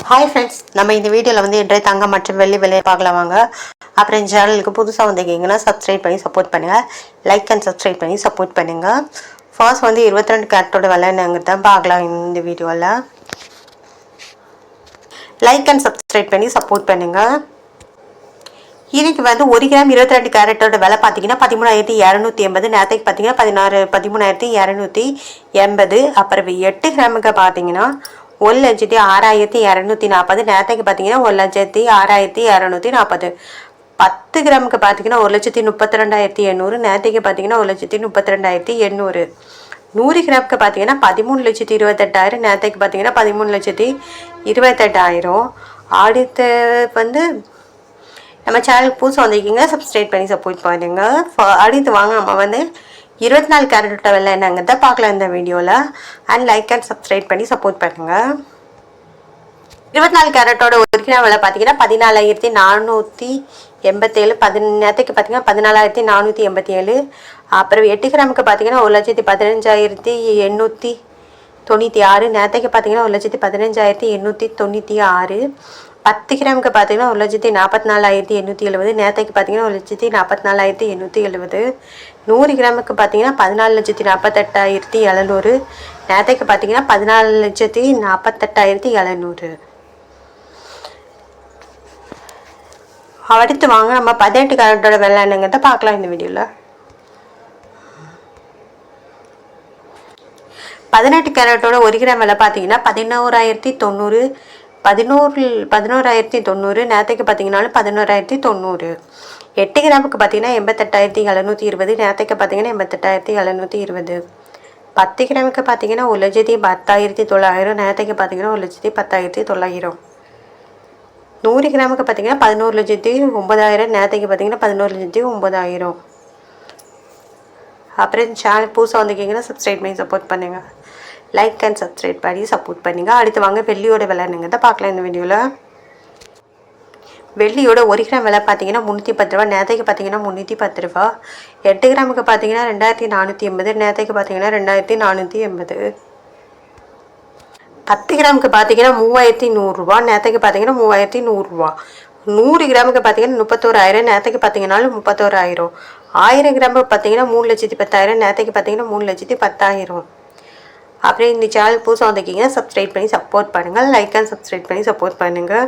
Hi friends, நம்ம இந்த வீடியோவில் வந்து இன்றைய தங்கம் மற்றும் வெள்ளி விலையை பார்க்கலாம் வாங்க. அப்புறம் இந்த சேனலுக்கு புதுசாக வந்திருக்கீங்கன்னா சப்ஸ்கிரைப் பண்ணி சப்போர்ட் பண்ணுங்கள். லைக் அண்ட் சப்ஸ்கிரைப் பண்ணி சப்போர்ட் பண்ணுங்கள். ஃபர்ஸ்ட் வந்து 22 கேரட்டோட விலை என்னங்கிறது தான் பார்க்கலாம் இந்த வீடியோவில். லைக் அண்ட் சப்ஸ்கிரைப் பண்ணி சப்போர்ட் பண்ணுங்கள். இதுக்கு வந்து 1 கிராம் 22 கேரட்டோட விலை பார்த்தீங்கன்னா 13,280. நேரத்துக்கு பார்த்தீங்கன்னா 13,280. அப்புறம் 8 கிராமுக்கு பார்த்தீங்கன்னா 1,06,240. நேரத்துக்கு பார்த்தீங்கன்னா 1,06,240. 10 கிராமுக்கு பார்த்தீங்கன்னா 1,32,800. நேரத்துக்கு பார்த்தீங்கன்னா 1,32,800. 100 கிராமுக்கு பார்த்தீங்கன்னா 13,28,000. நேரத்துக்கு பார்த்தீங்கன்னா 13,28,000. அடுத்து வந்து நம்ம சேனலுக்கு புதுசாக வந்திருக்கீங்க, சப்ஸ்கிரைப் பண்ணி சப்போர்ட் பண்ணுங்க. அடுத்து வாங்க நம்ம வந்து 24 கேரட்டோட விலை என்னங்கிறத பார்க்கலாம் இந்த வீடியோவில். அண்ட் லைக் அண்ட் சப்ஸ்கிரைப் பண்ணி சப்போர்ட் பண்ணுங்கள். 24 கேரட்டோட 1 கிராம் விலை பார்த்தீங்கன்னா 14,487. நேரத்துக்கு பார்த்தீங்கன்னா 14,487. அப்புறம் 8 கிராமுக்கு பார்த்தீங்கன்னா 1,15,896. நேரத்துக்கு பார்த்தீங்கன்னா 1,15,896. 10 கிராமுக்கு பார்த்தீங்கன்னா 1,44,870. நேரத்துக்கு பார்த்தீங்கன்னா 1,44,870. 100 கிராமுக்கு பார்த்தீங்கன்னா 14,48,700. நேரத்துக்கு பார்த்தீங்கன்னா 14,48,700. அடுத்து வாங்க நம்ம 18 கேரட்டோட விலை என்னங்கிறத பார்க்கலாம் இந்த வீடியோவில். 18 கேரட்டோட 1 கிராம் விலை பார்த்தீங்கன்னா 11,090. 11,090. நேரத்துக்கு பார்த்தீங்கன்னா 11,090. 8 கிராமுக்கு பார்த்தீங்கன்னா 88,720. நேரத்துக்கு பார்த்தீங்கன்னா 88,720. 10 கிராமுக்கு பார்த்தீங்கன்னா 1,10,900. நேரத்துக்கு பார்த்தீங்கன்னா 1,10,900. 100 கிராமுக்கு பார்த்தீங்கன்னா 11,09,000. நேரத்துக்கு பார்த்தீங்கன்னா 11,09,000. அப்புறம் சேனல் புதுசாக வந்திருக்கீங்கன்னா சப்ஸ்கிரைப் பண்ணி சப்போர்ட் பண்ணுங்கள். லைக் அண்ட் சப்ஸ்கிரைப் பண்ணி சப்போர்ட் பண்ணுங்கள். அடுத்து வாங்க வெள்ளியோட விலை என்னங்கிறத பார்க்கலாம் இந்த வீடியோவில். வெள்ளியோட 1 கிராம் விலை பார்த்தீங்கன்னா 310 ரூபா. நேரத்துக்கு பார்த்தீங்கன்னா 310 ரூபா. 8 கிராமுக்கு பார்த்தீங்கன்னா 2,480. நேரத்துக்கு பார்த்தீங்கன்னா 2,480. 10 கிராமுக்கு பார்த்தீங்கன்னா 3,100 ரூபா. நேரத்துக்கு பார்த்தீங்கன்னா 3,100 ரூபா. 100 கிராமுக்கு பார்த்தீங்கன்னா 31,000. நேரத்துக்கு பார்த்தீங்கன்னா 31,000. 1000 கிராமுக்கு பார்த்தீங்கன்னா 3,10,000. நேரத்துக்கு பார்த்தீங்கன்னா 3,10,000. அப்புறம் இந்த சேனல் புதுசாக வந்திருக்கீங்கன்னா சப்ஸ்கிரைப் பண்ணி சப்போர்ட் பண்ணுங்கள். லைக் அண்ட் சப்ஸ்கிரைப் பண்ணி சப்போர்ட் பண்ணுங்கள்.